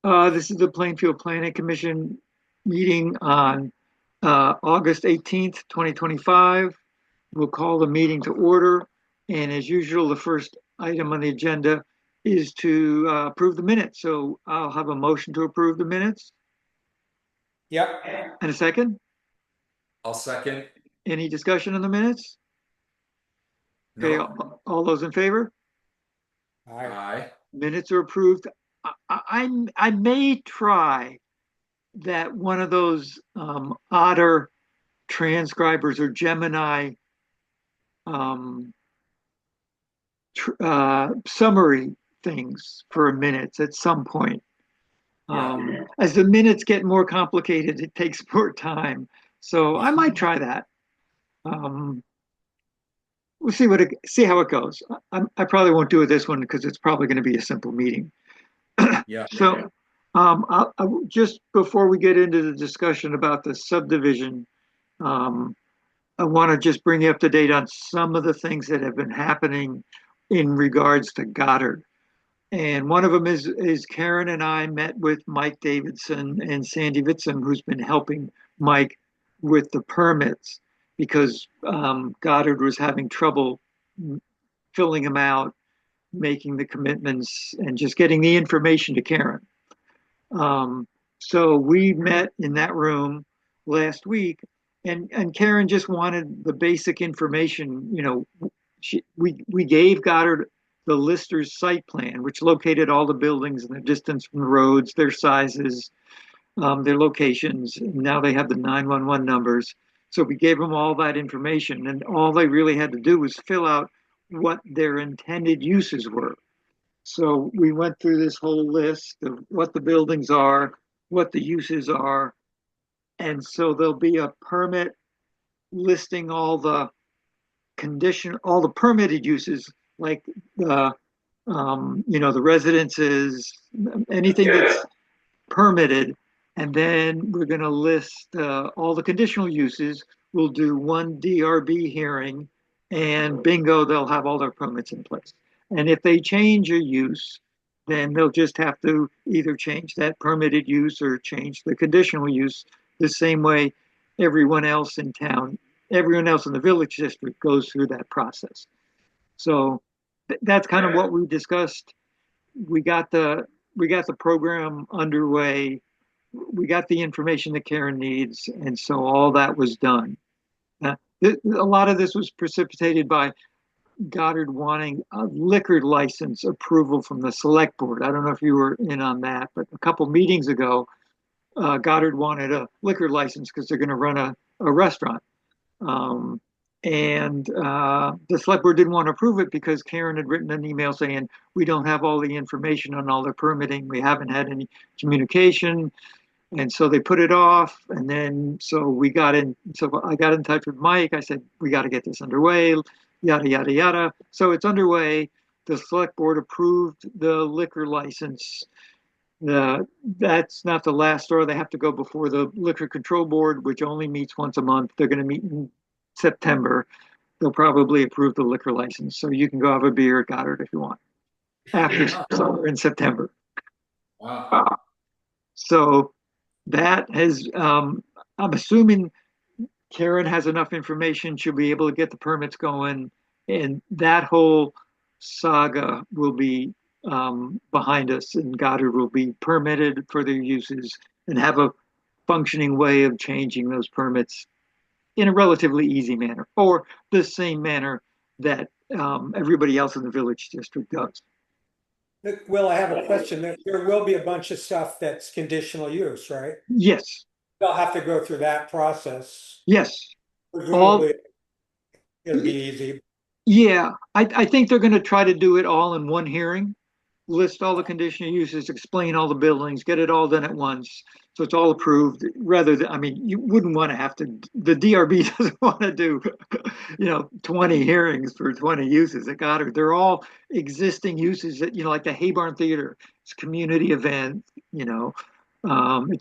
This is the Plainfield Planning Commission meeting on August 18th, 2025. We'll call the meeting to order. And as usual, the first item on the agenda is to approve the minutes. So I'll have a motion to approve the minutes. Yep. And a second. I'll second. Any discussion on the minutes? Okay, No. all those in favor? Aye. Minutes are approved. I may try that one of those Otter transcribers or Gemini summary things for a minute at some point. As the minutes get more complicated, it takes more time. So I might try that. We'll see how it goes. I probably won't do it this one because it's probably going to be a simple meeting. Yeah. So just before we get into the discussion about the subdivision, I want to just bring you up to date on some of the things that have been happening in regards to Goddard. And one of them is Karen and I met with Mike Davidson and Sandy Vitson, who's been helping Mike with the permits because Goddard was having trouble filling them out, making the commitments, and just getting the information to Karen. So we met in that room last week, and Karen just wanted the basic information. You know, we gave Goddard the Lister's site plan, which located all the buildings and the distance from the roads, their sizes, their locations. And now they have the 911 numbers. So we gave them all that information, and all they really had to do was fill out what their intended uses were. So we went through this whole list of what the buildings are, what the uses are. And so there'll be a permit listing all the all the permitted uses, like the residences, anything that's permitted. And then we're going to list all the conditional uses. We'll do one DRB hearing, and bingo, they'll have all their permits in place. And if they change a use, then they'll just have to either change that permitted use or change the conditional use the same way everyone else in town, everyone else in the village district goes through that process. So that's kind of what we discussed. We got the program underway. We got the information that Karen needs, and so all that was done. A lot of this was precipitated by Goddard wanting a liquor license approval from the select board. I don't know if you were in on that, but a couple meetings ago, Goddard wanted a liquor license because they're going to run a restaurant. And the select board didn't want to approve it because Karen had written an email saying, we don't have all the information on all the permitting. We haven't had any communication. And so they put it off. And then, so I got in touch with Mike. I said, we got to get this underway, yada, yada, yada. So it's underway. The select board approved the liquor license. That's not the last straw. They have to go before the liquor control board, which only meets once a month. They're going to meet in September. They'll probably approve the liquor license. So you can go have a beer at Goddard if you want after summer in September. Wow. So that has, I'm assuming Karen has enough information. She'll be able to get the permits going, and that whole saga will be behind us, and Goddard will be permitted for their uses and have a functioning way of changing those permits in a relatively easy manner, or the same manner that everybody else in the village district does. Will, I have a question. There will be a bunch of stuff that's conditional use, right? Yes, They'll have to go through that process. yes. All, Presumably, it'll be easy. yeah, I think they're going to try to do it all in one hearing, list all the conditional uses, explain all the buildings, get it all done at once. So it's all approved rather than, I mean, you wouldn't want to have to, the DRB doesn't want to do, 20 hearings for 20 uses at Goddard. They're all existing uses that, like the Haybarn Theater, it's a community event, Right.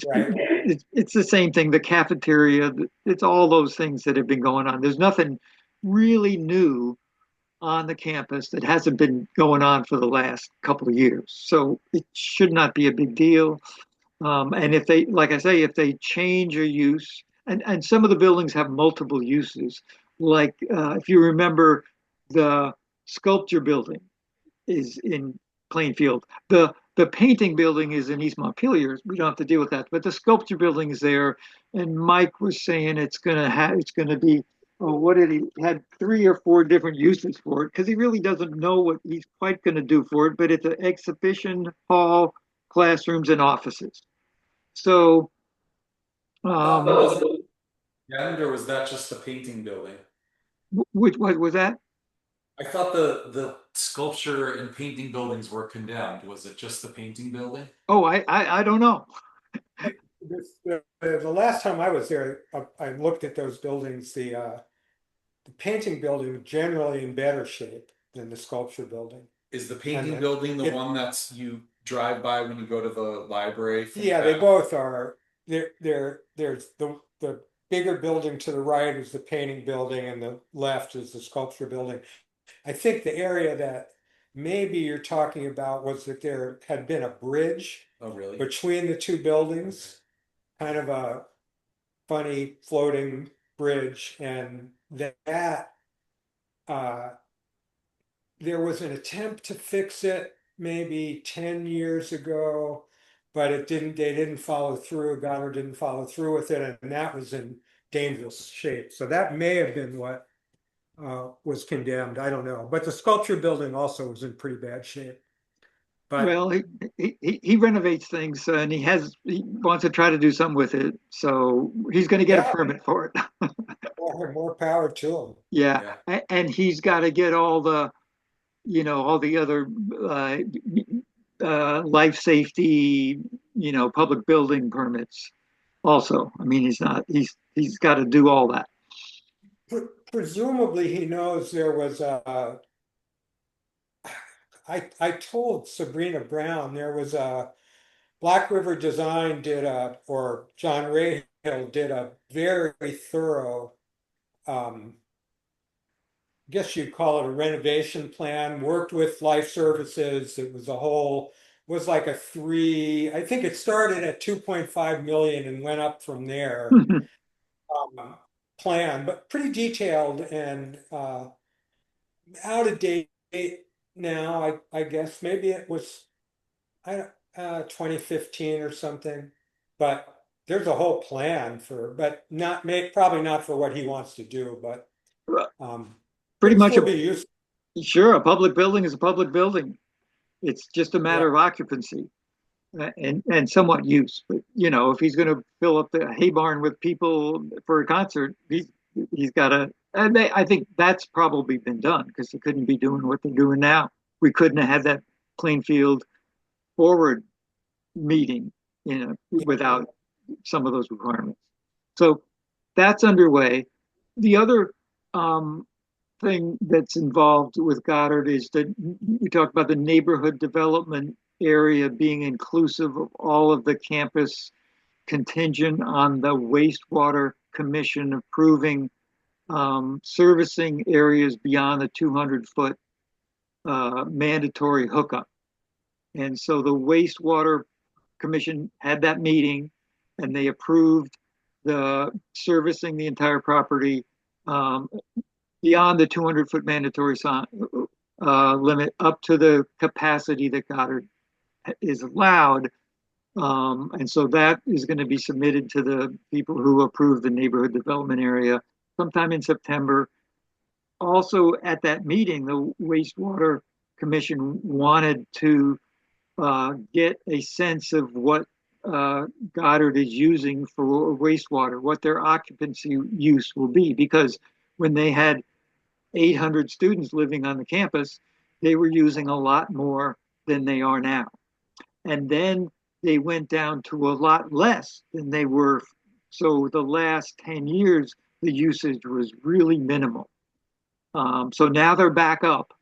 it's the same thing, the cafeteria, it's all those things that have been going on. There's nothing really new on the campus that hasn't been going on for the last couple of years. So it should not be a big deal. And if they, like I say, if they change a use, and some of the buildings have multiple uses, like if you remember, the sculpture building is in Plainfield. The painting building is in East Montpelier. We don't have to deal with that. But the sculpture building is there, and Mike was saying it's gonna be, oh, what did he had 3 or 4 different uses for it, because he really doesn't know what he's quite gonna do for it, but it's an exhibition hall, classrooms, and offices. So That was the end, or was that just the painting building? which what was that? I thought the sculpture and painting buildings were condemned. Was it just the painting building? Oh, I don't know. The last time I was there, I looked at those buildings. The painting building generally in better shape than the sculpture building. Is the painting And building the it- one that's you drive by when you go to the library? from Yeah, they back? both are. There's the bigger building to the right is the painting building, and the left is the sculpture building. I think the area that maybe you're talking about was that there had been a bridge Oh, really? between the two buildings, kind of a funny floating bridge, and that uh, there was an attempt to fix it maybe 10 years ago, but they didn't follow through. Goddard didn't follow through with it, and that was in dangerous shape. So that may have been what was condemned. I don't know. But the sculpture building also was in pretty bad shape. But Well, he renovates things, and he wants to try to do something with it. So he's going to get a Yeah. permit for it. more power to him. Yeah, and he's got to get all the, all the other life safety, public building permits. Also, I mean, he's got to do all that. Presumably, he knows there was a. I told Sabrina Brown there was a Black River Design or John Rahill did a very thorough, guess you'd call it a renovation plan, worked with Life Services. It was was like I think it started at 2.5 million and went up from there. Plan, but pretty detailed and out of date now. I guess maybe it was 2015 or something, but there's a whole plan but probably not for what he wants to do, but Pretty much be useful. Sure, a public building is a public building. It's just a matter Yeah. of occupancy and somewhat use. But if he's going to fill up the hay barn with people for a concert, he's got to. And I think that's probably been done, because they couldn't be doing what they're doing now. We couldn't have had that Plainfield Forward meeting, without some of those requirements. So that's underway. The other thing that's involved with Goddard is that we talked about the neighborhood development area being inclusive of all of the campus, contingent on the wastewater commission approving servicing areas beyond the 200-foot mandatory hookup. And so the wastewater commission had that meeting, and they approved the servicing the entire property beyond the 200-foot mandatory limit up to the capacity that Goddard is allowed. And so that is going to be submitted to the people who approve the neighborhood development area sometime in September. Also at that meeting, the wastewater commission wanted to get a sense of what Goddard is using for wastewater, what their occupancy use will be, because when they had 800 students living on the campus, they were using a lot more than they are now. And then they went down to a lot less than they were. So the last 10 years, the usage was really minimal. So now they're back up.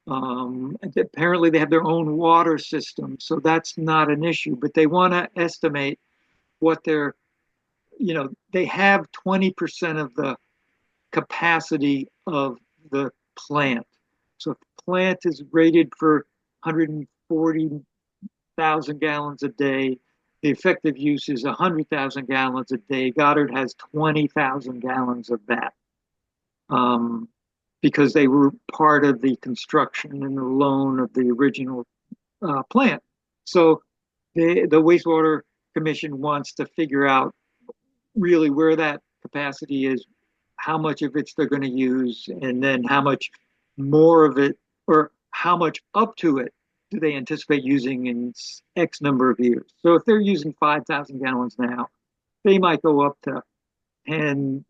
Apparently they have their own water system, so that's not an issue, but they want to estimate what they have 20% of the capacity of the plant. So if the plant is rated for 140,000 gallons a day, the effective use is 100,000 gallons a day. Goddard has 20,000 gallons of that, because they were part of the construction and the loan of the original plant. So the wastewater commission wants to figure out really where that capacity is, how much of it's they're going to use, and then how much more of it, or how much up to it, do they anticipate using in X number of years. So if they're using 5,000 gallons now, they might go up to 10,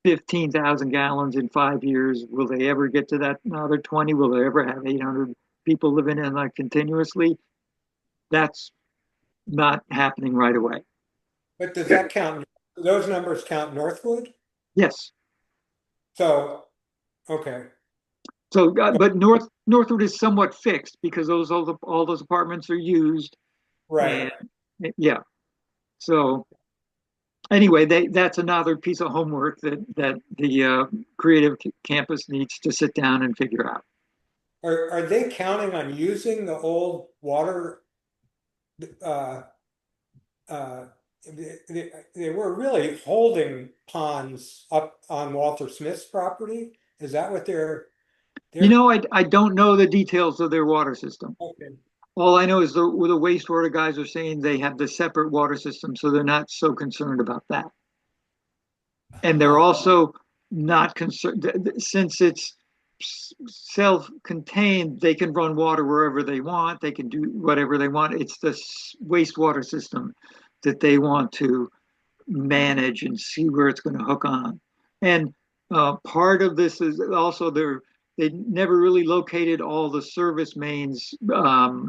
15,000 gallons in 5 years. Will they ever get to that another 20? Will they ever have 800 people living in that continuously? That's not happening right away. But does that count? Those numbers count Northwood? Yes. So, okay. So, but Northwood is somewhat fixed because all those apartments are used, Right. and yeah. So anyway, that's another piece of homework that the creative campus needs to sit down and figure out. Are they counting on using the old water? Uh, uh, they were really holding ponds up on Walter Smith's property. Is that what You they're know, I don't know the details of their water system. okay? All I know is the wastewater guys are saying they have the separate water system, so they're not so concerned about that. And they're also not concerned, since it's self-contained, they can run water wherever they want, they can do whatever they want. It's the wastewater system that they want to manage and see where it's going to hook on. And part of this is also they never really located all the service mains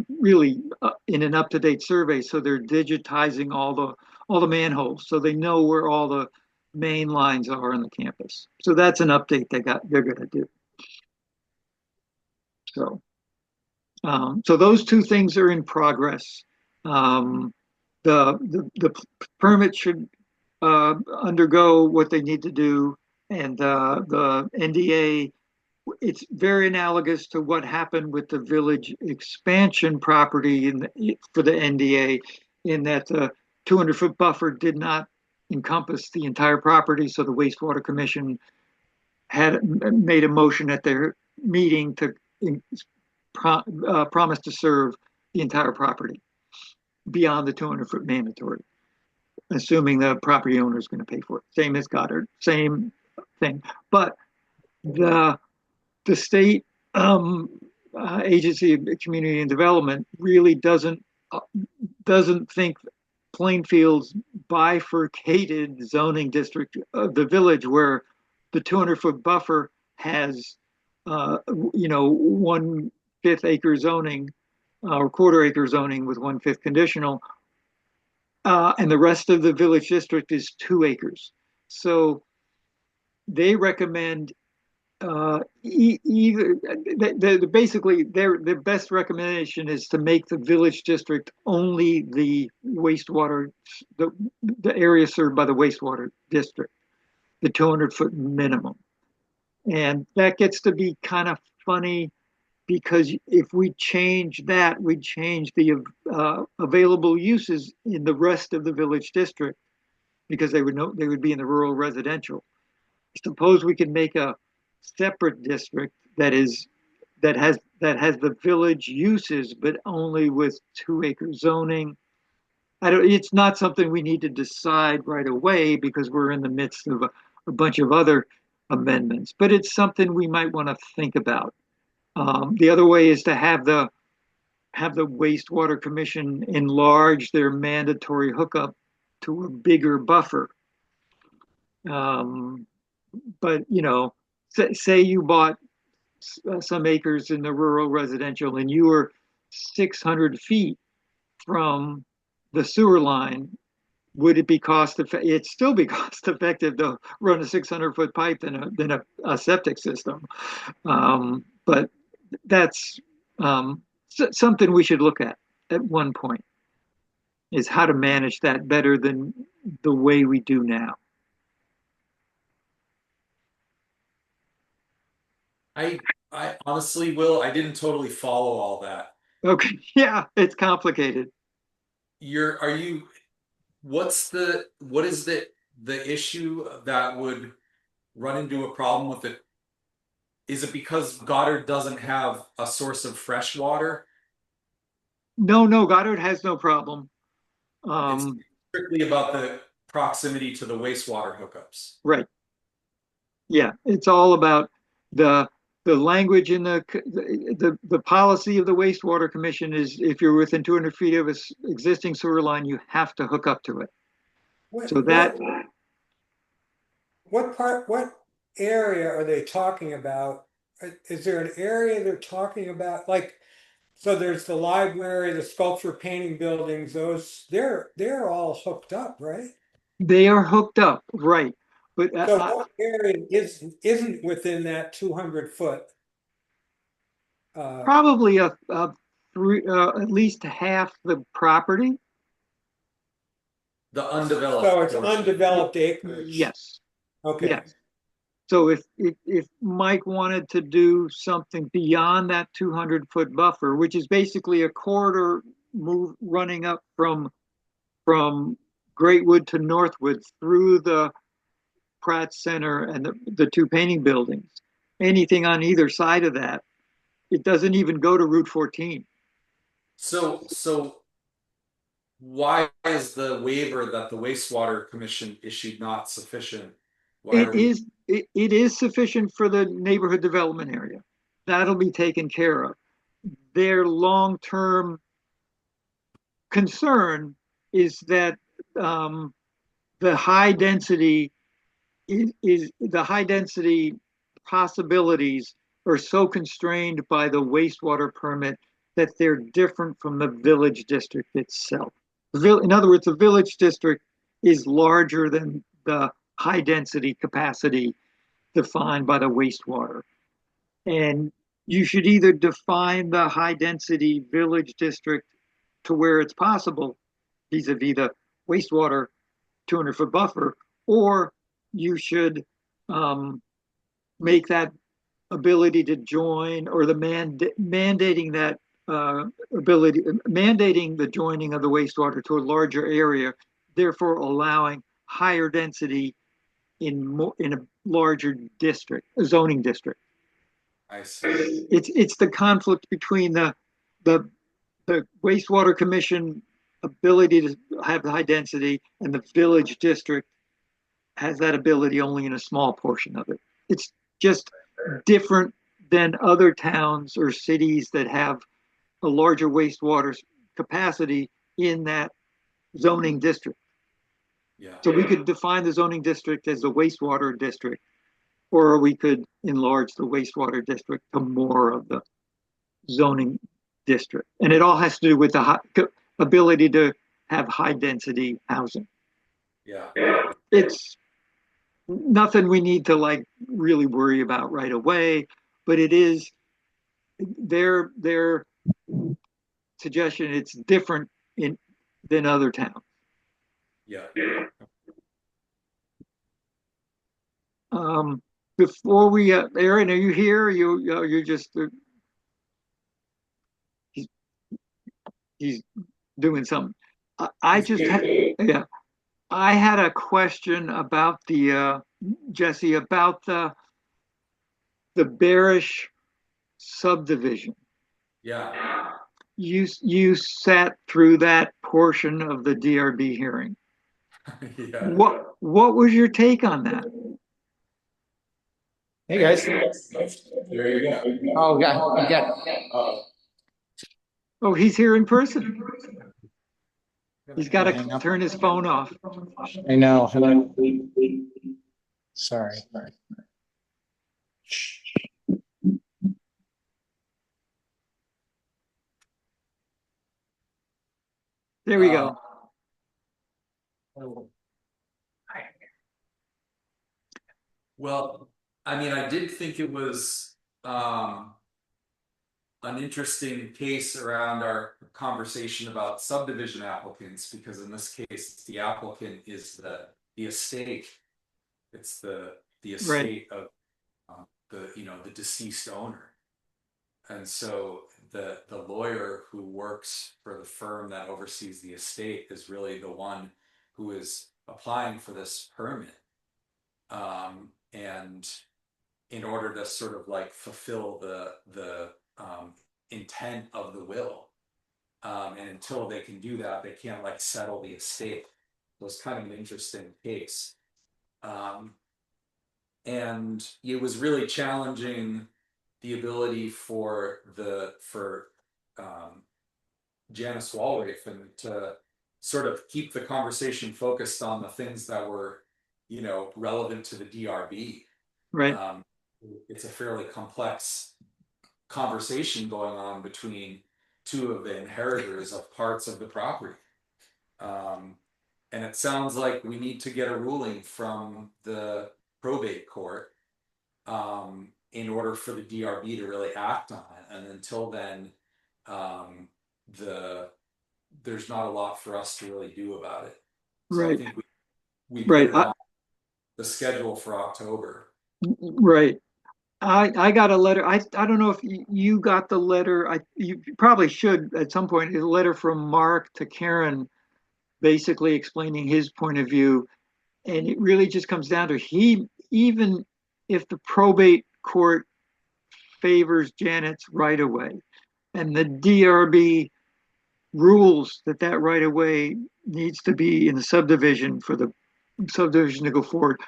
really in an up-to-date survey, so they're digitizing all the manholes, so they know where all the main lines are on the campus. So that's an update they're going to do. So so those two things are in progress. The permit should undergo what they need to do, and the NDA, it's very analogous to what happened with the village expansion property for the NDA, in that the 200-foot buffer did not encompass the entire property, so the wastewater commission had made a motion at their meeting to promise to serve the entire property beyond the 200-foot mandatory, assuming the property owner is going to pay for it. Same as Goddard, same thing. But the state agency of community and development really doesn't think Plainfield's bifurcated zoning district of the village, where the 200-foot buffer has 1/5 acre zoning or quarter acre zoning with 1/5 conditional, and the rest of the village district is 2 acres. So they recommend either basically their best recommendation is to make the village district only the wastewater, the area served by the wastewater district, the 200-foot minimum. And that gets to be kind of funny, because if we change that, we change the available uses in the rest of the village district, because they would be in the rural residential. Suppose we can make a separate district that has the village uses, but only with 2-acre zoning. It's not something we need to decide right away, because we're in the midst of a bunch of other amendments, but it's something we might want to think about. The other way is to have the wastewater commission enlarge their mandatory hookup to a bigger buffer. But say you bought some acres in the rural residential, and you were 600 feet from the sewer line. Would it be it'd still be cost effective to run a 600-foot pipe than a septic system. But that's something we should look at one point, is how to manage that better than the way we do now. I honestly, Will, I didn't totally follow all that. Okay, yeah, it's complicated. Are you, what is the issue that would run into a problem with it? Is it because Goddard doesn't have a source of fresh water? No, no, Goddard has no problem. It's Um, strictly about the proximity to the wastewater hookups. right. Yeah, it's all about the the language in the policy of the wastewater commission is if you're within 200 feet of a existing sewer line, you have to hook up to it. What So that what area are they talking about? Is there an area they're talking about? Like, so there's the library, the sculpture painting buildings, those they're all hooked up, right? they are hooked up, right? But So what area isn't within that 200 foot? Uh, probably a three, at least half the property. The undeveloped so it's portion. undeveloped acreage. Yes, Okay. yes. So if Mike wanted to do something beyond that 200-foot buffer, which is basically a corridor move running up from Greatwood to Northwood through the Pratt Center and the two painting buildings, anything on either side of that, it doesn't even go to Route 14. So why is the waiver that the wastewater commission issued not sufficient? Why are we? It is sufficient for the neighborhood development area. That'll be taken care of. Their long-term concern is that the high density is the high density possibilities are so constrained by the wastewater permit that they're different from the village district itself. In other words, the village district is larger than the high density capacity defined by the wastewater. And you should either define the high density village district to where it's possible vis-a-vis the wastewater 200-foot buffer, or you should make that ability to join or the mandating that mandating the joining of the wastewater to a larger area, therefore allowing higher density in a larger district, a zoning district. I see. It's the conflict between the the wastewater commission ability to have the high density and the village district has that ability only in a small portion of it. It's just different than other towns or cities that have a larger wastewater capacity in that zoning district. Yeah. So we could define the zoning district as the wastewater district, or we could enlarge the wastewater district to more of the zoning district. And it all has to do with the ability to have high density housing. Yeah. It's nothing we need to like really worry about right away, but it is their suggestion. It's different in than other towns. Yeah. Before we, Aaron, are you here? You're just he's, he's doing something. I just had, yeah. I had a question about the Jesse about the Bearish subdivision. Yeah. You sat through that portion of the DRB hearing. Yeah. What was your take on that? Hey guys. There you go. Oh, yeah. Oh, he's here in person. He's got Hang to up. turn his phone off. I know. Hello. Sorry. There we go. Well, I mean, I did think it was an interesting case around our conversation about subdivision applicants, because in this case, the applicant is the estate. It's the estate of the deceased owner. And so the lawyer who works for the firm that oversees the estate is really the one who is applying for this permit. And in order to sort of like fulfill the intent of the will. And until they can do that, they can't like settle the estate. So it's kind of an interesting case. And it was really challenging the ability for Janice Walraven to sort of keep the conversation focused on the things that were, relevant to the DRB. Right. It's a fairly complex conversation going on between two of the inheritors of parts of the property. And it sounds like we need to get a ruling from the probate court in order for the DRB to really act on it. And until then, there's not a lot for us to really do about it. So Right. I think we Right. put it on the schedule for October. Right. I got a letter. I don't know if you got the letter. You probably should at some point. A letter from Mark to Karen, basically explaining his point of view, and it really just comes down to even if the probate court favors Janet's right of way, and the DRB rules that right of way needs to be in the subdivision for the subdivision to go forward,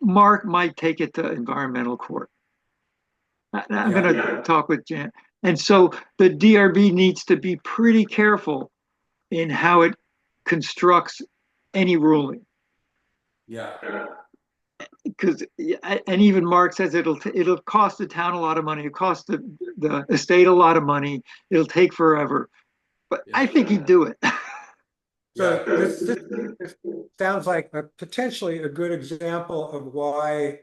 Mark might take it to environmental court. I'm going to talk with Jan. And so the DRB needs to be pretty careful in how it constructs any ruling. Yeah. Because, and even Mark says it'll cost the town a lot of money. It costs the estate a lot of money. It'll take forever. But I think he'd do it. So this sounds like potentially a good example of why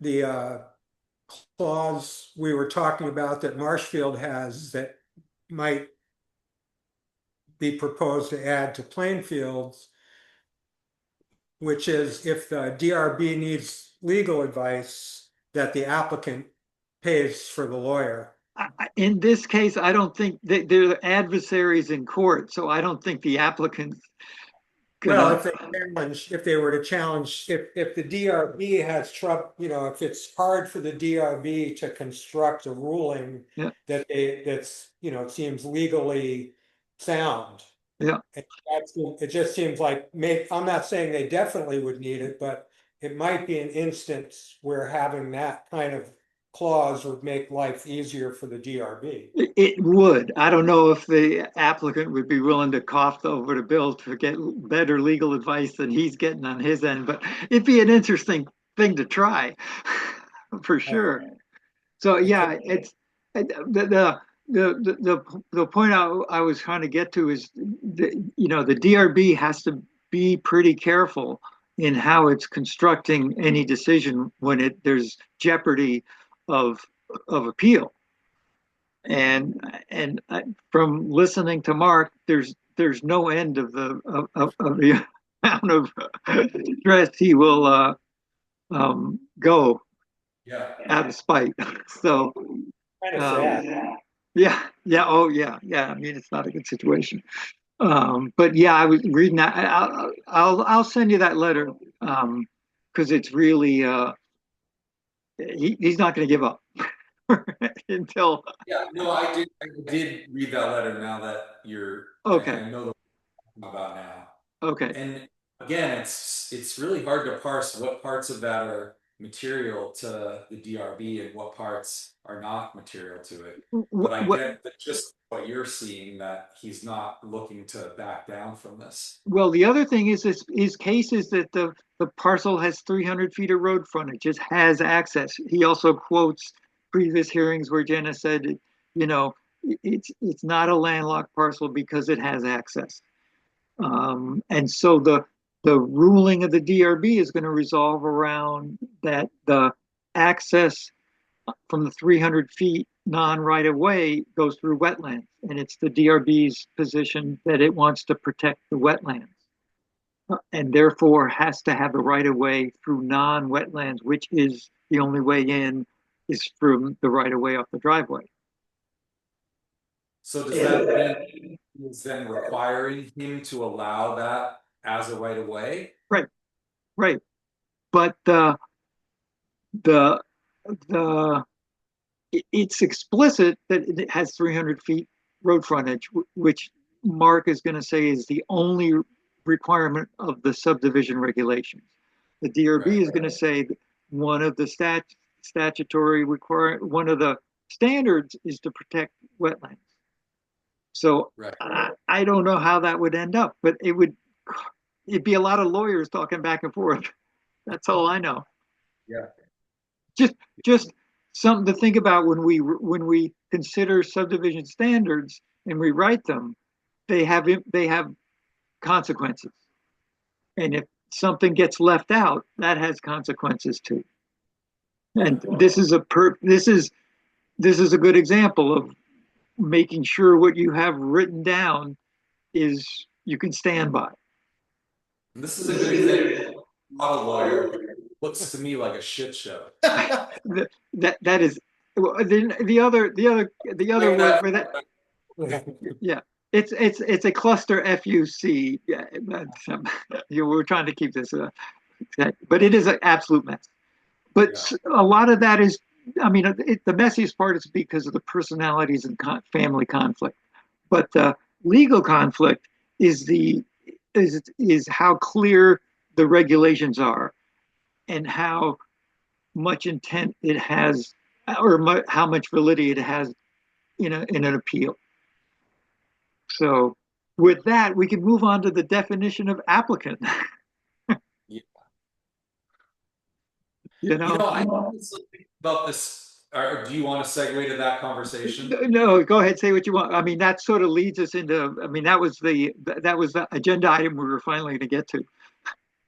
the clause we were talking about that Marshfield has that might be proposed to add to Plainfield's, which is if the DRB needs legal advice, that the applicant pays for the lawyer. In this case, I don't think they're adversaries in court, so I don't think the applicants. Well, if they were to challenge, if the DRB has trouble, if it's hard for the DRB to construct a ruling that's it seems legally sound. Yeah. It just seems like I'm not saying they definitely would need it, but it might be an instance where having that kind of clause would make life easier for the DRB. It would. I don't know if the applicant would be willing to cough over the bill to get better legal advice than he's getting on his end, but it'd be an interesting thing to try for sure. So yeah, it's the point I was trying to get to is the DRB has to be pretty careful in how it's constructing any decision when there's jeopardy of appeal. And from listening to Mark, there's no end of the amount of stress he will go out of spite. So Kind of sad. yeah, oh yeah. I mean, it's not a good situation. But yeah, I was reading that. I'll send you that letter because it's really he's not going to give up until. Yeah, no, I did read that letter. Now that you're okay, I know the about now. Okay. And again, it's really hard to parse what parts of that are material to the DRB and what parts are not material to it. But I get that just what you're seeing, that he's not looking to back down from this. Well, the other thing is his case is that the parcel has 300 feet of road frontage, just has access. He also quotes previous hearings where Jenna said, it's not a landlocked parcel because it has access. And so the ruling of the DRB is going to resolve around that the access from the 300 feet non-right of way goes through wetlands. And it's the DRB's position that it wants to protect the wetlands and therefore has to have the right of way through non-wetlands, which is the only way in is from the right of way off the driveway. So does that mean is then requiring him to allow that as a right of way? Right, right. But the the it's explicit that it has 300 feet road frontage, which Mark is going to say is the only requirement of the subdivision regulations. The DRB Right. is going to say that one of the statutory one of the standards is to protect wetlands. So Right. I don't know how that would end up, but it'd be a lot of lawyers talking back and forth. That's all I know. Yeah. Just something to think about when we consider subdivision standards and we write them. They have consequences, and if something gets left out, that has consequences too. And this is a good example of making sure what you have written down is you can stand by. And this is a good example. Not a lawyer. Looks to me like a shit show. That is the other word for that. Yeah, it's a cluster FUC. Yeah, we're trying to keep this, but it is an absolute mess. But a lot of that is, I mean, the messiest part is because of the personalities and family conflict. But the legal conflict is how clear the regulations are, and how much intent it has, or how much validity it has in an appeal. So with that, we can move on to the definition of applicant. Yeah. I honestly think about this. Or do you want to segue to that conversation? No, go ahead, say what you want. I mean, that sort of leads us into, I mean, that was the agenda item we were finally going to get to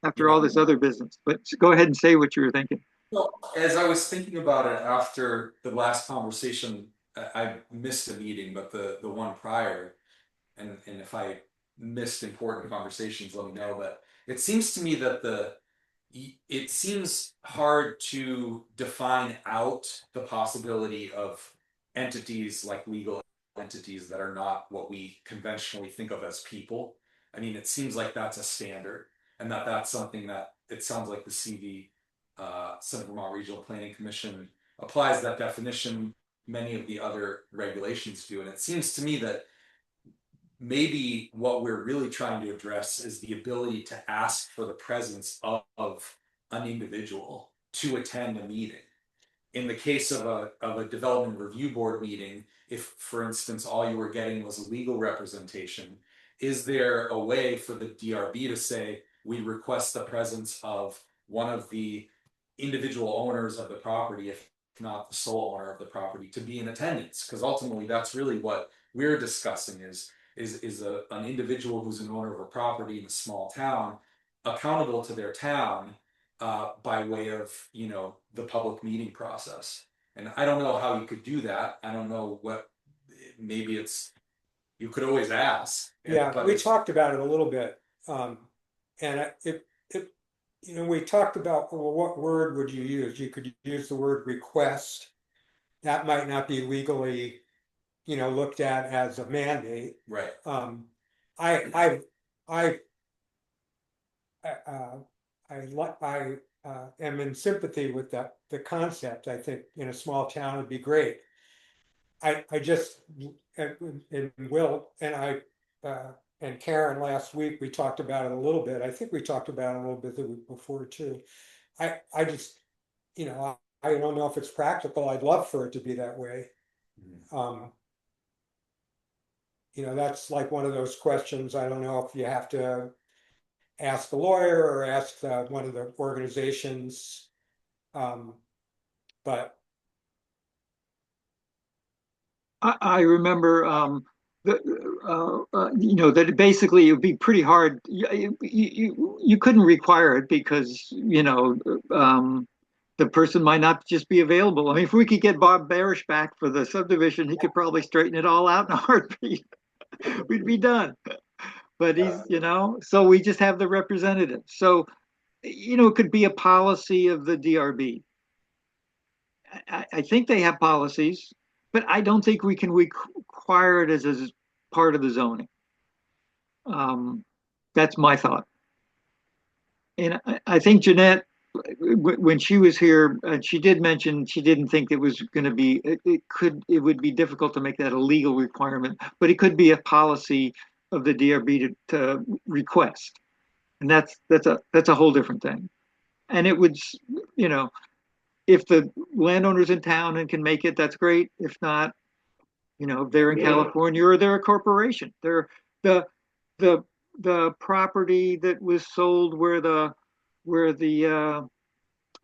after all this other business. But go ahead and say what you were thinking. Well, as I was thinking about it after the last conversation, I missed a meeting, but the one prior, and if I missed important conversations, let me know. But it seems to me that it seems hard to define out the possibility of entities like legal entities that are not what we conventionally think of as people. I mean, it seems like that's a standard, and that's something that it sounds like the Central Vermont Regional Planning Commission applies that definition. Many of the other regulations do, and it seems to me that maybe what we're really trying to address is the ability to ask for the presence of an individual to attend a meeting. In the case of a development review board meeting, if, for instance, all you were getting was a legal representation, is there a way for the DRB to say, we request the presence of one of the individual owners of the property, if not the sole owner of the property, to be in attendance? Because ultimately, that's really what we're discussing is an individual who's an owner of a property in a small town accountable to their town by way of the public meeting process. And I don't know how you could do that. I don't know maybe it's, you could always ask. Yeah, we talked about it a little bit, and we talked about, well, what word would you use? You could use the word request. That might not be legally looked at as a mandate. Right. I am in sympathy with the concept. I think in a small town it'd be great. I just, and Will and I and Karen last week, we talked about it a little bit. I think we talked about it a little bit the week before too. I just, I don't know if it's practical. I'd love for it to be that way. Mm-hmm. That's like one of those questions. I don't know if you have to ask the lawyer or ask one of the organizations, but I remember that basically it would be pretty hard. You couldn't require it because the person might not just be available. I mean, if we could get Bob Barish back for the subdivision, he could probably straighten it all out in a heartbeat. We'd be done. But he's, so we just have the representative. So, it could be a policy of the DRB. I think they have policies, but I don't think we can require it as part of the zoning. That's my thought. And I think Jeanette, when she was here, she did mention she didn't think it was going to be, it would be difficult to make that a legal requirement, but it could be a policy of the DRB to request. And that's a whole different thing. And it would, you know, if the landowner's in town and can make it, that's great. If not, you know, they're in California or they're a corporation. They're the the property that was sold where the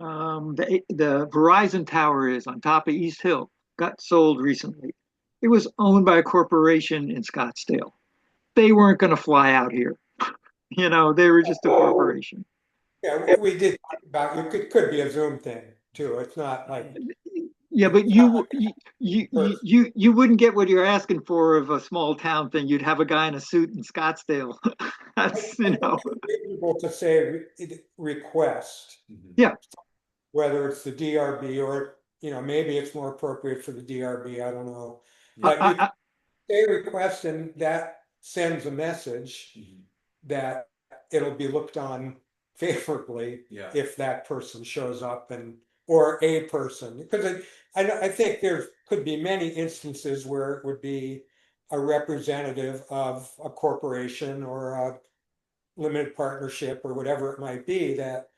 Verizon tower is on top of East Hill got sold recently. It was owned by a corporation in Scottsdale. They weren't going to fly out here. You know, they were just a corporation. Yeah, we did talk about, it could be a Zoom thing too. It's not like, Yeah, but you wouldn't get what you're asking for of a small town thing. You'd have a guy in a suit in Scottsdale. That's, you know. it's reasonable to say request, Yeah. whether it's the DRB or, you know, maybe it's more appropriate for the DRB, I don't know. Yeah. But you say request and that sends a message that it'll be looked on favorably Yeah. if that person shows up or a person, because I think there could be many instances where it would be a representative of a corporation or a limited partnership or whatever it might be that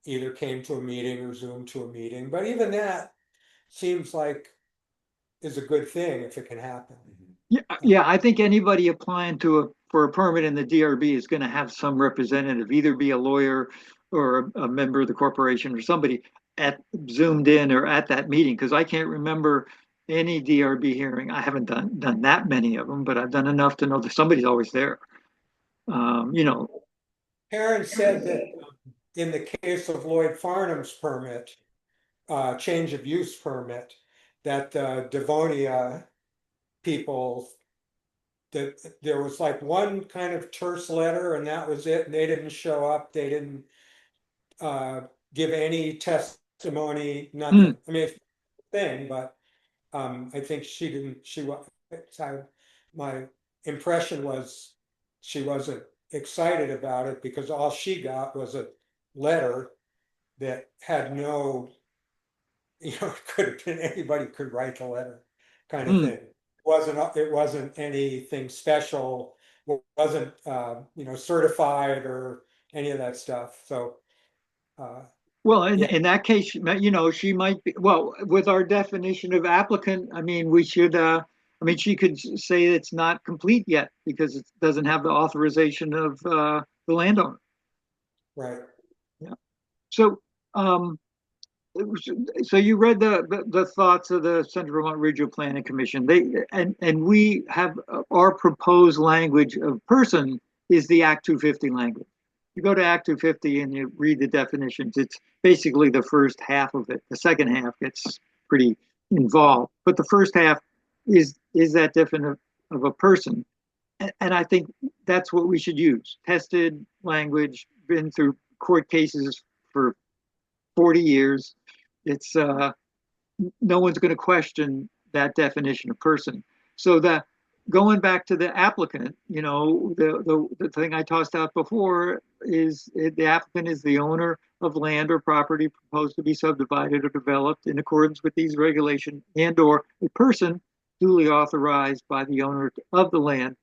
either came to a meeting or Zoomed to a meeting, but even that seems like is a good thing if it can happen. Yeah, I think anybody applying for a permit in the DRB is going to have some representative, either be a lawyer or a member of the corporation or somebody zoomed in or at that meeting. Because I can't remember any DRB hearing. I haven't done that many of them, but I've done enough to know that somebody's always there. You know, Karen said that in the case of Lloyd Farnham's permit, change of use permit, that Devonia people, that there was like one kind of terse letter and that was it, and they didn't show up, they didn't give any testimony, nothing. I mean, it's a thing, but I think my impression was she wasn't excited about it because all she got was a letter that had no, you know, it could have been anybody could write the letter kind of thing. It wasn't anything special, wasn't you know, certified or any of that stuff. So well, yeah. in that case, you know, she might be, well, with our definition of applicant, I mean, we should, I mean, she could say it's not complete yet because it doesn't have the authorization of the landowner. Right. Yeah. So, so you read the thoughts of the Central Vermont Regional Planning Commission. And we have our proposed language of person is the Act 250 language. You go to Act 250 and you read the definitions. It's basically the first half of it. The second half gets pretty involved, but the first half is that definition of a person. And I think that's what we should use. Tested language, been through court cases for 40 years. It's no one's going to question that definition of person. So that going back to the applicant, you know, the thing I tossed out before is the applicant is the owner of land or property proposed to be subdivided or developed in accordance with these regulations, and or a person duly authorized by the owner of the land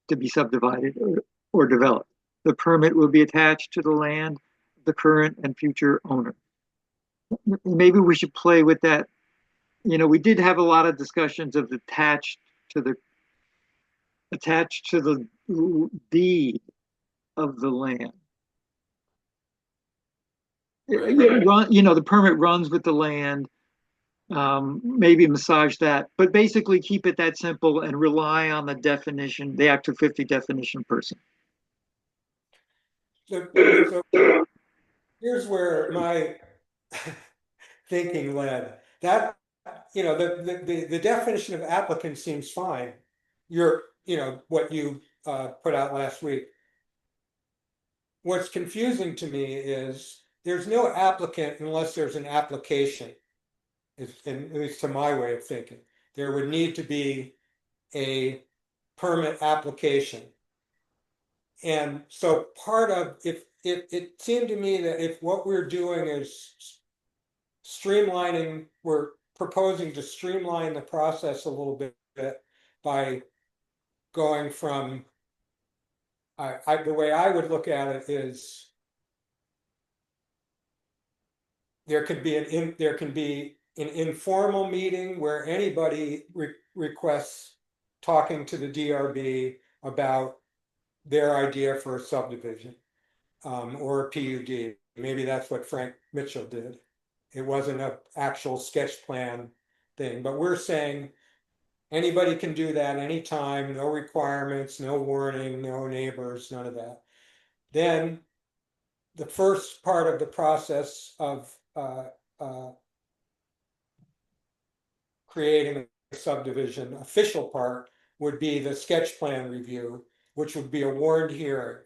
to be subdivided or developed. The permit will be attached to the land, the current and future owner. Maybe we should play with that. You know, we did have a lot of discussions of attached to the deed of the land. You know, the permit runs with the land. Maybe massage that, but basically keep it that simple and rely on the definition, the Act 250 definition person. So here's where my thinking led. That, you know, the definition of applicant seems fine. You know, what you put out last week. What's confusing to me is there's no applicant unless there's an application. At least to my way of thinking, there would need to be a permit application. And so part of, if it seemed to me that if what we're doing is streamlining, we're proposing to streamline the process a little bit by going from, the way I would look at it is there can be an informal meeting where anybody requests talking to the DRB about their idea for a subdivision, or a PUD. Maybe that's what Frank Mitchell did. It wasn't an actual sketch plan thing, but we're saying anybody can do that anytime, no requirements, no warning, no neighbors, none of that. Then the first part of the process of creating a subdivision, official part, would be the sketch plan review, which would be a warned hearing.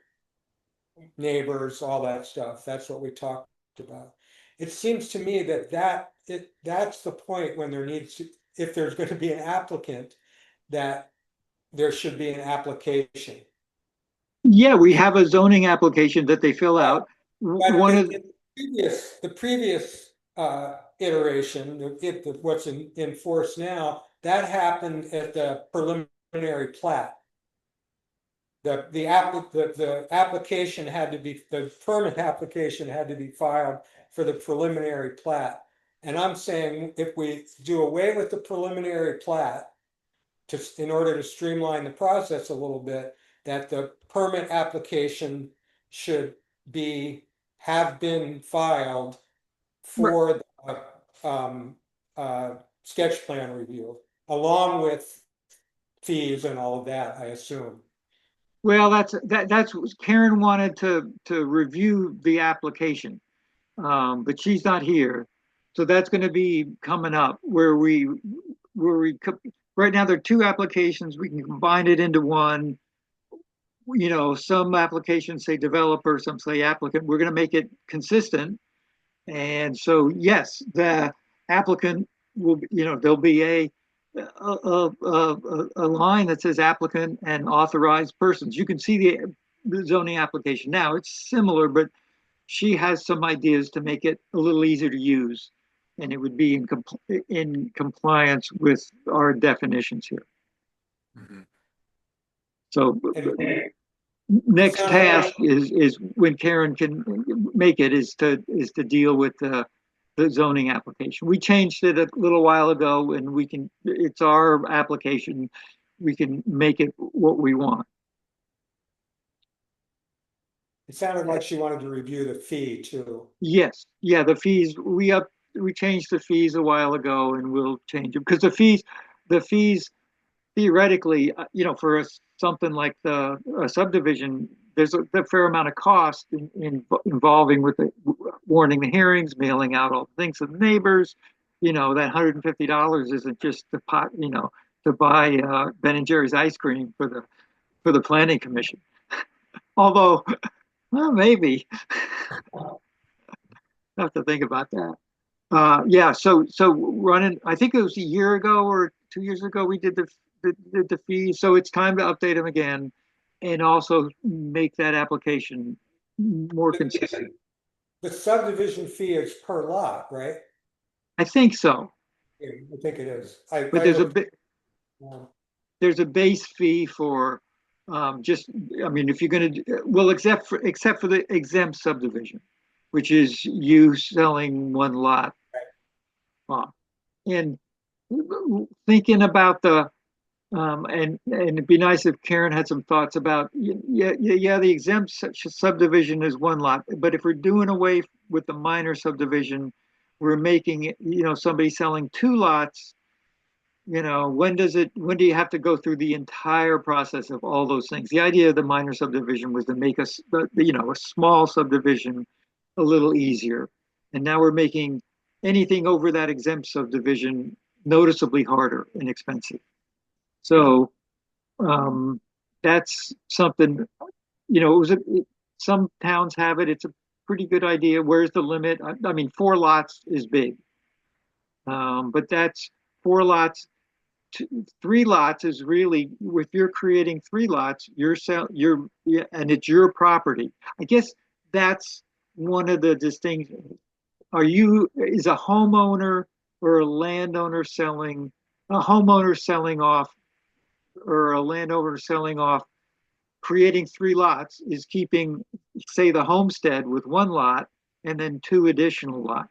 Neighbors, all that stuff. That's what we talked about. It seems to me that's the point when there needs to, if there's going to be an applicant, that there should be an application. Yeah, we have a zoning application that they fill out. But One of the previous iteration, what's in force now, that happened at the preliminary plat. The application had to be, the permit application had to be filed for the preliminary plat. And I'm saying if we do away with the preliminary plat in order to streamline the process a little bit, that the permit application should have been filed for the sketch plan review, along with fees and all of that, I assume. Well, that's what Karen wanted to review the application, but she's not here, so that's going to be coming up where we right now there are two applications. We can combine it into one. You know, some applications say developer, some say applicant. We're going to make it consistent, and so yes, the applicant will. You know, there'll be a line that says applicant and authorized persons. You can see the zoning application now. It's similar, but she has some ideas to make it a little easier to use, and it would be in compliance with our definitions here. Mhm. So And next sounds task is when Karen can make it is to deal with the zoning application. We changed it a little while ago, and it's our application. We can make it what we want. it sounded like she wanted to review the fee too. Yes, yeah, the fees, we changed the fees a while ago, and we'll change them because the fees theoretically, you know, for something like a subdivision, there's a fair amount of cost involving with the warning the hearings, mailing out all the things to the neighbors. You know, that $150 isn't just the pot, you know, to buy Ben and Jerry's ice cream for the planning commission. Although, well, maybe have to think about that. Yeah, so running, I think it was a year ago or 2 years ago we did the fees, so it's time to update them again, and also make that application more consistent. The subdivision fee is per lot, right? I think so, Yeah, I think it is. but Yeah. there's a base fee for just, I mean, if you're going to, well, except for the exempt subdivision, which is you selling one lot. And thinking about and it'd be nice if Karen had some thoughts about, the exempt subdivision is one lot, but if we're doing away with the minor subdivision, we're making it, you know, somebody selling two lots, you know, when do you have to go through the entire process of all those things? The idea of the minor subdivision was to make us, you know, a small subdivision a little easier. And now we're making anything over that exempt subdivision noticeably harder and expensive. So that's something, you know, some towns have it. It's pretty good idea. Where's the limit? I mean, 4 lots is big. But that's 4 lots. 3 lots is really, if you're creating 3 lots, yeah, and it's your property. I guess that's one of the distinctions. Is a homeowner or a landowner selling, a homeowner selling off, or a landowner selling off, creating 3 lots is keeping, say, the homestead with 1 lot and then 2 additional lots.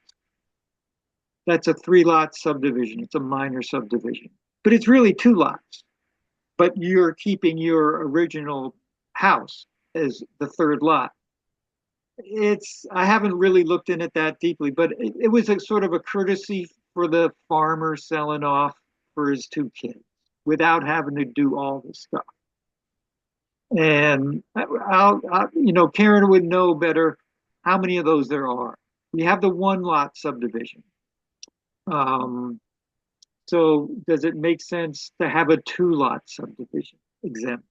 That's a 3 lot subdivision. It's a minor subdivision, but it's really 2 lots. But you're keeping your original house as the 3rd lot. I haven't really looked in it that deeply, but it was a sort of a courtesy for the farmer selling off for his 2 kids without having to do all this stuff. And Karen would know better how many of those there are. We have the 1 lot subdivision. So does it make sense to have a 2 lot subdivision exempt?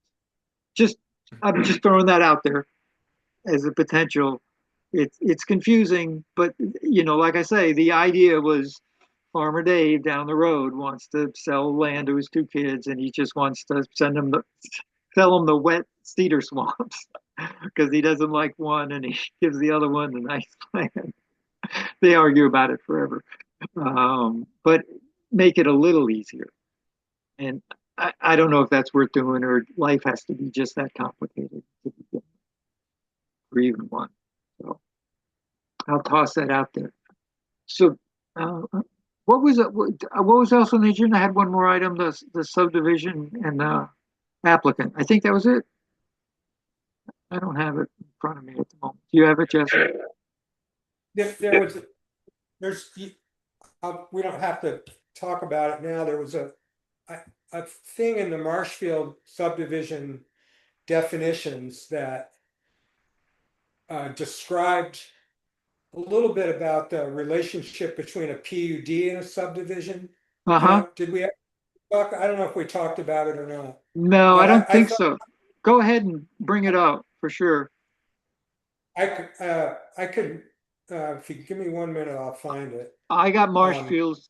I'm just throwing that out there as a potential. It's confusing, but like I say, the idea was Farmer Dave down the road wants to sell land to his 2 kids, and he just wants to sell them the wet cedar swamps because he doesn't like one and he gives the other one the nice land. They argue about it forever, but make it a little easier. And I don't know if that's worth doing, or life has to be just that complicated to begin, or even one. So I'll toss that out there. So what was it? What was else on the agenda? I had one more item: the subdivision and the applicant. I think that was it. I don't have it in front of me at the moment. Do you have it, Jesse? We don't have to talk about it now. There was a thing in the Marshfield subdivision definitions that described a little bit about the relationship between a PUD and a subdivision. Did we talk? I don't know if we talked about it or not. No, I don't think so. Go ahead and bring it up for sure. I could, if you give me 1 minute, I'll find it. I got Marshfield's.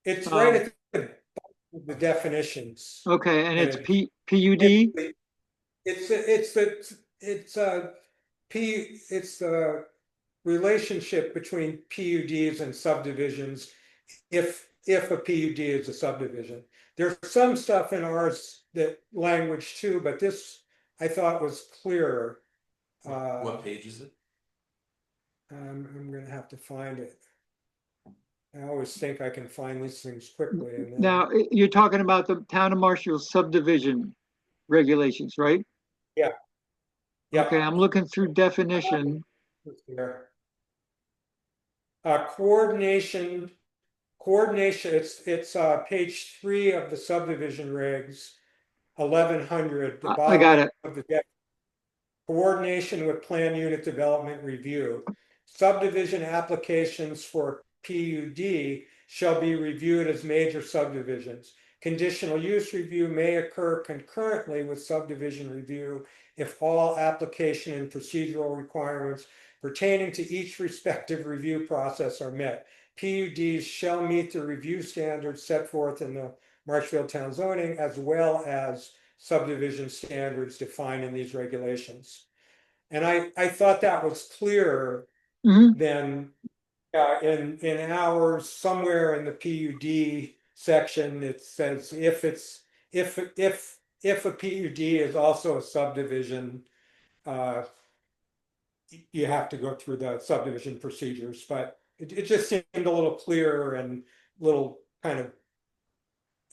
It's right at the definitions. Okay, and it's PUD. It's the relationship between PUDs and subdivisions if a PUD is a subdivision. There's some stuff in ours that language too, but this I thought was clearer. What page is it? I'm gonna have to find it. I always think I can find these things quickly. And then... Now, you're talking about the Town of Marshfield subdivision regulations, right? Yeah. Yeah. Okay, I'm looking through definition. Coordination. It's page 3 of the subdivision regs, 1100. I got it. Of the coordination with plan unit development review. Subdivision applications for PUD shall be reviewed as major subdivisions. Conditional use review may occur concurrently with subdivision review if all application and procedural requirements pertaining to each respective review process are met. PUDs shall meet the review standards set forth in the Marshfield Town zoning, as well as subdivision standards defined in these regulations. And I thought that was clearer than in ours. Somewhere in the PUD section it says if a PUD is also a subdivision, you have to go through the subdivision procedures, but it just seemed a little clearer and a little kind of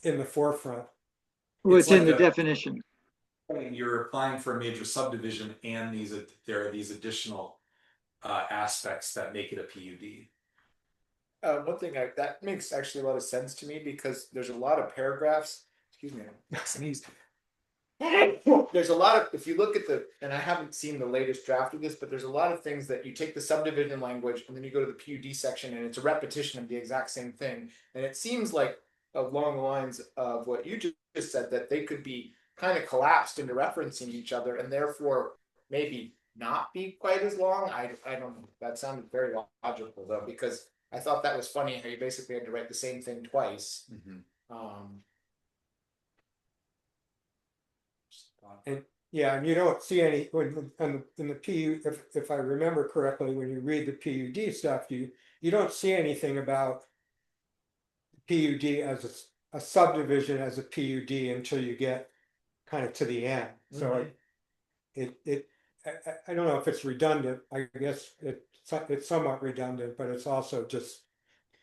in the forefront. Well, it's in the definition. You're applying for a major subdivision, and there are these additional aspects that make it a PUD. One thing that makes actually a lot of sense to me, because there's a lot of paragraphs. Excuse me, I sneezed. There's a lot of, if you look at and I haven't seen the latest draft of this, but there's a lot of things that you take the subdivision language and then you go to the PUD section and it's a repetition of the exact same thing. And it seems like along the lines of what you just said, that they could be kind of collapsed into referencing each other, and therefore maybe not be quite as long. I don't, that sounded very logical though, because I thought that was funny how you basically had to write the same thing twice. Mhm. Um. Yeah, and you don't see any, in the PU, if I remember correctly, when you read the PUD stuff, you don't see anything about PUD as a subdivision as a PUD until you get kind of to the end. So I don't know if it's redundant. I guess it's somewhat redundant, but it's also just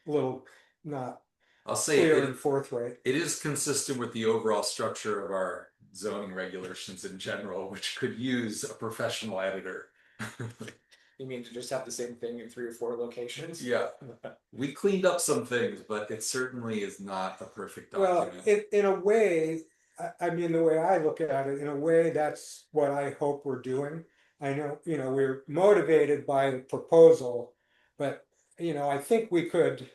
a little not I'll say clear and forthright. it is consistent with the overall structure of our zoning regulations in general, which could use a professional editor. You mean to just have the same thing in 3 or 4 locations? Yeah, we cleaned up some things, but it certainly is not a perfect Well, document. in a way, I mean, the way I look at it, in a way, that's what I hope we're doing. I know, we're motivated by the proposal, but, I think we could.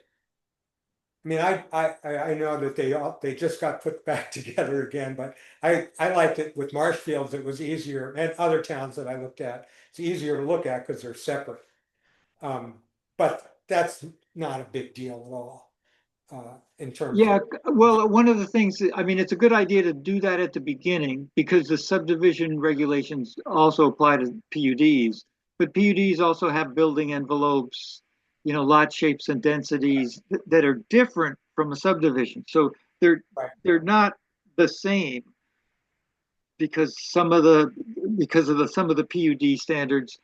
I mean, I know that they just got put back together again, but I liked it with Marshfields. It was easier, and other towns that I looked at, it's easier to look at because they're separate. But that's not a big deal at all. In terms Yeah, of, well, one of the things, I mean, it's a good idea to do that at the beginning because the subdivision regulations also apply to PUDs. But PUDs also have building envelopes, lot shapes and densities that are different from a subdivision. So they're Right. they're not the same because some of the PUD standards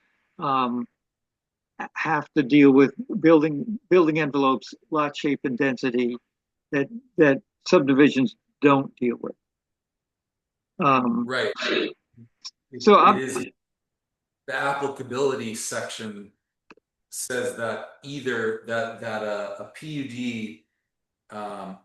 have to deal with building envelopes, lot shape and density that subdivisions don't deal with. Right. So It is the applicability section says that either that a PUD, an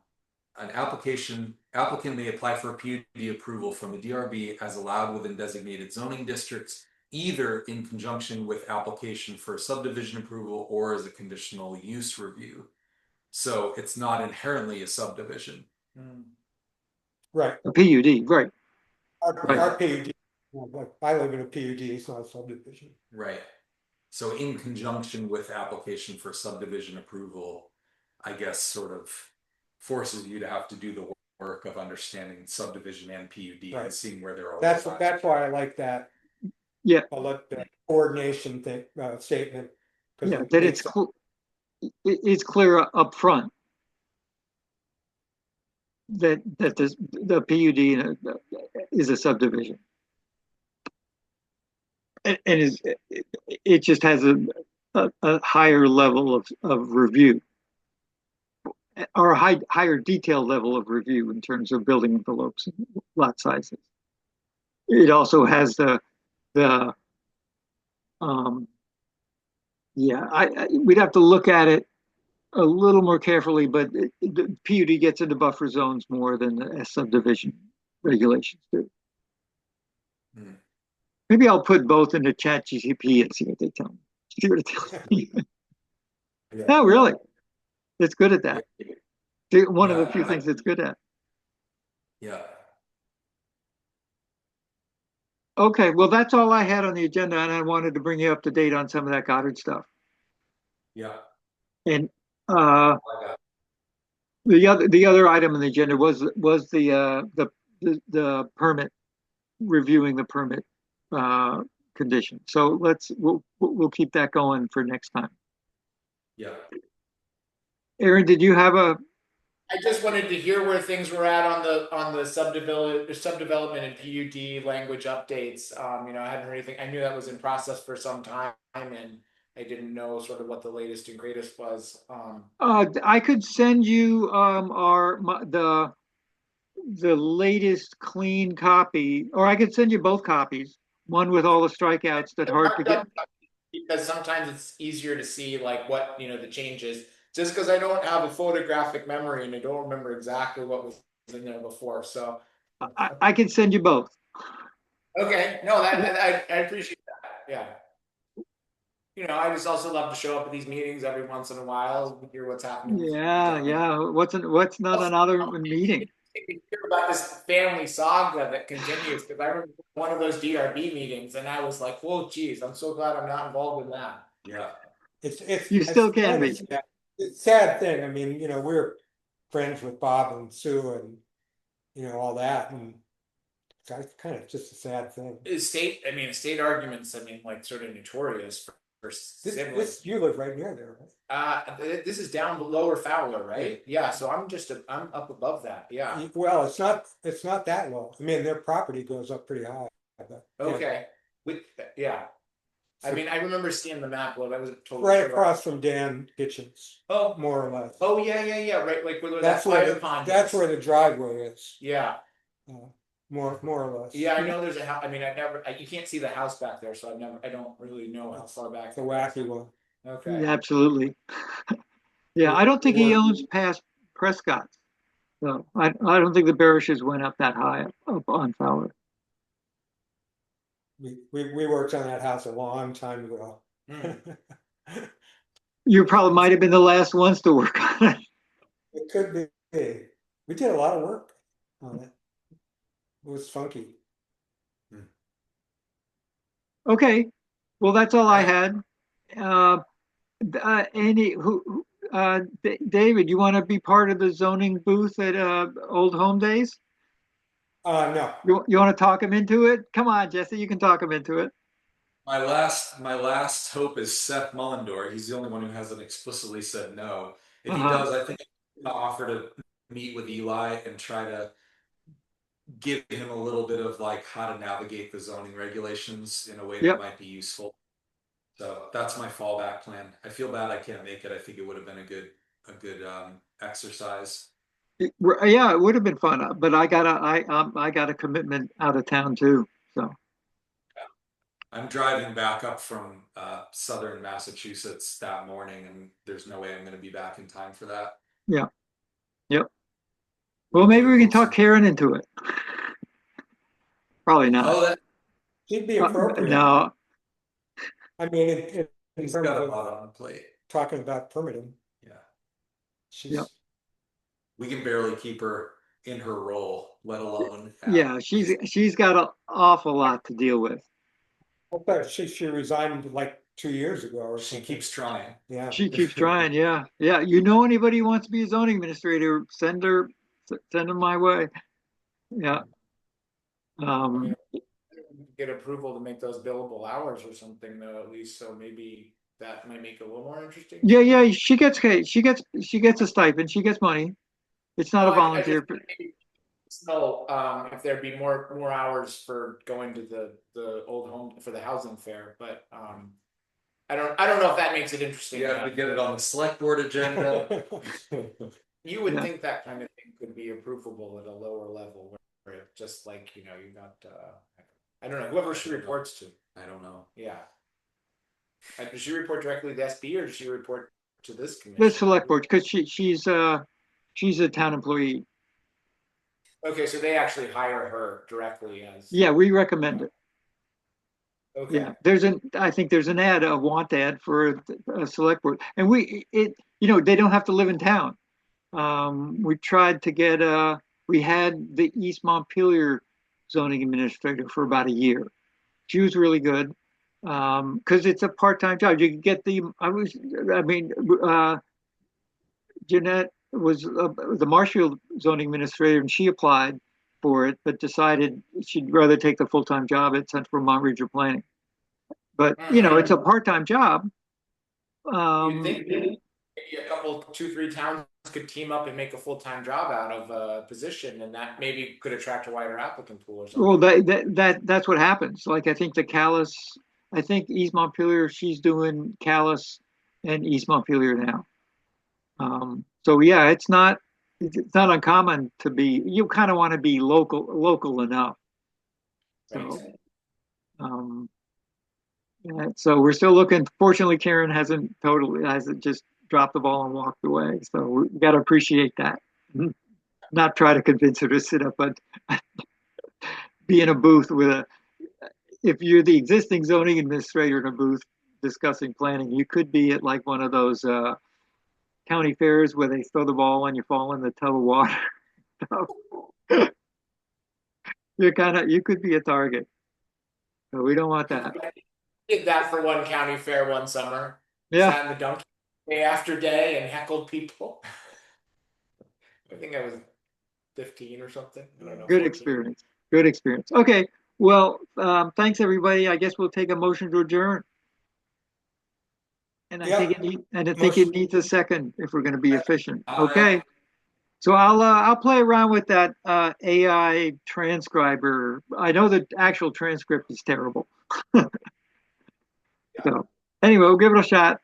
applicant may apply for a PUD approval from the DRB as allowed within designated zoning districts, either in conjunction with application for subdivision approval or as a conditional use review. So it's not inherently a subdivision. right. a PUD, right? Our PUD, like I live in a PUD, it's not a subdivision. Right. So in conjunction with application for subdivision approval, I guess sort of forces you to have to do the work of understanding subdivision and PUD and Right. seeing where they're all. That's why I like that. Yeah. I like the coordination thing, statement. Yeah, that it's clear up front that the PUD is a subdivision. And it just has a higher level of review, or a higher detail level of review in terms of building envelopes and lot sizes. It also has the we'd have to look at it a little more carefully, but the PUD gets into buffer zones more than the subdivision regulations do. Hmm. Maybe I'll put both into ChatGPT and see what they tell me. See what it tells me. Yeah. No, really, it's good at that. One of the Yeah. few things it's good at. Yeah. Okay, well, that's all I had on the agenda, and I wanted to bring you up to date on some of that Goddard stuff. Yeah. And the other item on the agenda was the permit, reviewing the permit condition. So we'll keep that going for next time. Yeah. Aaron, did you have a? I just wanted to hear where things were at on the subdevelopment and PUD language updates. I hadn't heard anything. I knew that was in process for some time, and I didn't know sort of what the latest and greatest was. I could send you the latest clean copy, or I could send you both copies. One with all the strikeouts that hard to get. Because sometimes it's easier to see like what the changes. Just because I don't have a photographic memory and I don't remember exactly what was in there before. So I can send you both. okay, no, that I appreciate that. Yeah. I just also love to show up at these meetings every once in a while, hear what's happening. Yeah. What's not another meeting? you hear about this family saga that continues, because I remember one of those DRB meetings and I was like, whoa, geez, I'm so glad I'm not involved in that. Yeah. You still can kind be. of sad. It's a sad thing. I mean, we're friends with Bob and Sue and, all that, and it's kind of just a sad thing. State arguments, like sort of notorious for siblings. You live right near there, right? This is down below Fowler, right? Yeah, so I'm up above that, yeah. Well, it's not that low. I mean, their property goes up pretty high. But, yeah. Okay, yeah. I remember seeing the map, well, that was totally. Right across from Dan Kitchens, Oh, more or less. oh, yeah, right, like where that That's where fire the, pond that's is. where the driveway is, Yeah, more or less. yeah, I know there's a house, you can't see the house back there, so I don't really know how far back. It's a wacky one. Okay. Absolutely. Yeah, I don't think he owns past Prescott's. So I don't think the Barishes went up that high up on Fowler. We worked on that house a long time ago. Hmm. You probably might have been the last ones to work on it. It could be. We did a lot of work on it. It was funky. Okay, well, that's all I had. David, you want to be part of the zoning booth at Old Home Days? No. You want to talk him into it? Come on, Jesse, you can talk him into it. My last hope is Seth Mullendore. He's the only one who hasn't explicitly said no. If he does, I think I'll offer to meet with Eli and try to give him a little bit of like how to navigate the zoning regulations in a way that might be useful. So that's my fallback plan. I feel bad I can't make it. I think it would have been a good exercise. Yeah, it would have been fun, but I got a commitment out of town too. So I'm driving back up from southern Massachusetts that morning, and there's no way I'm going to be back in time for that. yeah, yep. Well, maybe we can talk Karen into it. Probably not. Oh, She'd be appropriate. No. I mean, in he's terms got a of lot on the plate. talking about permitting. Yeah. She's We can barely keep her in her role, let alone. Yeah, she's got an awful lot to deal with. I thought she resigned like 2 years ago or She something. keeps trying. Yeah. She keeps trying. Yeah, yeah. You know anybody who wants to be a zoning administrator? Send her my way. Yeah. Get approval to make those billable hours or something though, at least, so maybe that might make it a little more interesting. Yeah. She gets paid. She gets a stipend. She gets money. It's not a volunteer. So, if there'd be more hours for going to the old home for the housing fair, but I don't know if that makes it interesting. You have to get it on the select board agenda. You would think that kind of thing could be approvable at a lower level, where it's just like you got I don't know, whoever she reports to. I don't know. Yeah. Does she report directly to SB or does she report to this commission? The select board, because she's a town employee. Okay, so they actually hire her directly as. Yeah, we recommend it. Okay. Yeah, I think there's an a want ad for a select board, and they don't have to live in town. We tried to get we had the East Montpelier zoning administrator for about a year. She was really good because it's a part-time job. You can get Jeanette was the Marshfield zoning administrator, and she applied for it, but decided she'd rather take the full-time job at Central Vermont Regional Planning. But it's a part-time job. You'd think maybe a couple, 2-3 towns could team up and make a full-time job out of a position, and that maybe could attract a wider applicant pool or something. Well, that's what happens. Like I think East Montpelier, she's doing Calais and East Montpelier now. So yeah, it's not uncommon to be. You kind of want to be local enough. So, so we're still looking. Fortunately, Karen hasn't just dropped the ball and walked away. So we got to appreciate that. Not try to convince her to sit up, but be in a booth if you're the existing zoning administrator in a booth discussing planning, you could be at like one of those county fairs where they throw the ball and you fall in the tub of water. You could be a target. So we don't want that. Did that for one county fair one summer. Yeah, Sat in the donkey day after day and heckled people. I think I was 15 or something. I don't know. good 14. experience. Good experience. Okay. Well, thanks everybody. I guess we'll take a motion to adjourn. And I think it needs a second if we're going to be efficient. Okay. So I'll play around with that AI transcriber. I know the actual transcript is terrible. So anyway, we'll give it a shot,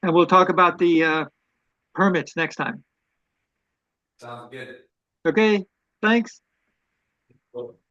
and we'll talk about the permits next time. Sounds good. Okay. Thanks.